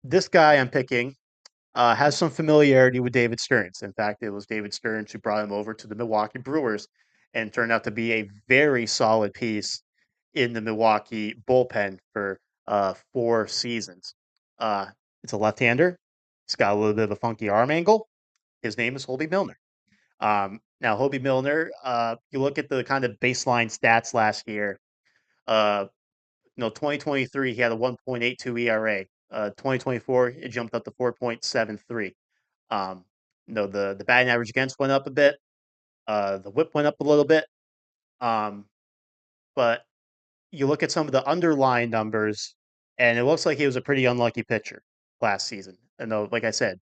This guy I'm picking has some familiarity with David Stearns. In fact, it was David Stearns who brought him over to the Milwaukee Brewers and turned out to be a very solid piece in the Milwaukee bullpen for 4 seasons. Uh, it's a left-hander. He's got a little bit of a funky arm angle. His name is Hoby Milner. Now, Hoby Milner, you look at the kind of baseline stats last year. 2023 he had a 1.82 ERA. 2024 it jumped up to 4.73. Um, the batting average against went up a bit. The WHIP went up a little bit. Um, but you look at some of the underlying numbers, and it looks like he was a pretty unlucky pitcher last season. And though, like I said,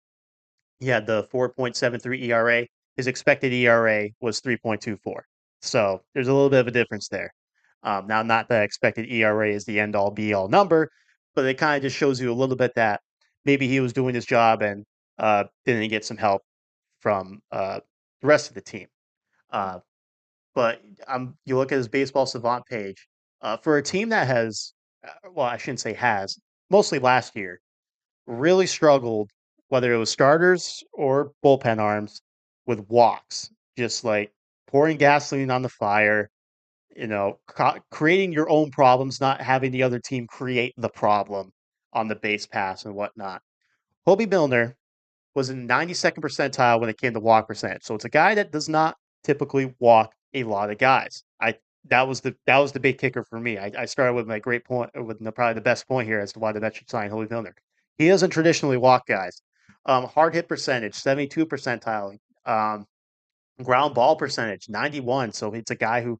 he had the 4.73 ERA. His expected ERA was 3.24. So there's a little bit of a difference there. Now, not that expected ERA is the end all be all number, but it kind of just shows you a little bit that maybe he was doing his job and didn't get some help from the rest of the team. Uh, but you look at his baseball savant page for a team that has, well, I shouldn't say has, mostly last year, really struggled, whether it was starters or bullpen arms, with walks, just like pouring gasoline on the fire, creating your own problems, not having the other team create the problem on the base pass and whatnot. Hoby Milner was in 92nd percentile when it came to walk percentage. So it's a guy that does not typically walk a lot of guys. I that was the big kicker for me. I started with my great point with probably the best point here as to why the Mets should sign Holy Milner. He doesn't traditionally walk guys. Hard hit percentage, 72 percentile. Um, Ground ball percentage, 91. So it's a guy who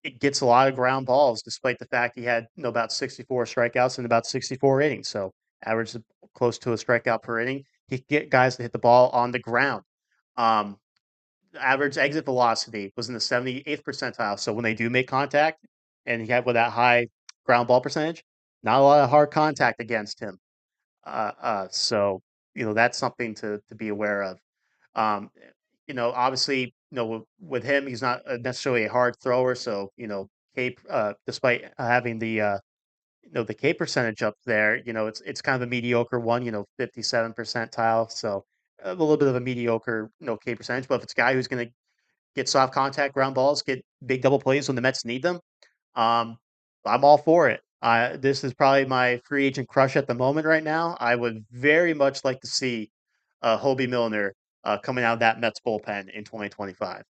it gets a lot of ground balls, despite the fact he had about 64 strikeouts in about 64 innings. So average close to a strikeout per inning. He can get guys to hit the ball on the ground. Um, Average exit velocity was in the 78th percentile. So when they do make contact, and he had with that high ground ball percentage, not a lot of hard contact against him. So that's something to be aware of. Um, Obviously, with him, he's not necessarily a hard thrower. So K despite having the K percentage up there, it's kind of a mediocre one. 57 percentile. So a little bit of a mediocre K percentage. But if it's a guy who's going to get soft contact ground balls, get big double plays when the Mets need them, um, I'm all for it. This is probably my free agent crush at the moment right now. I would very much like to see Hoby Milner coming out of that Mets bullpen in 2025.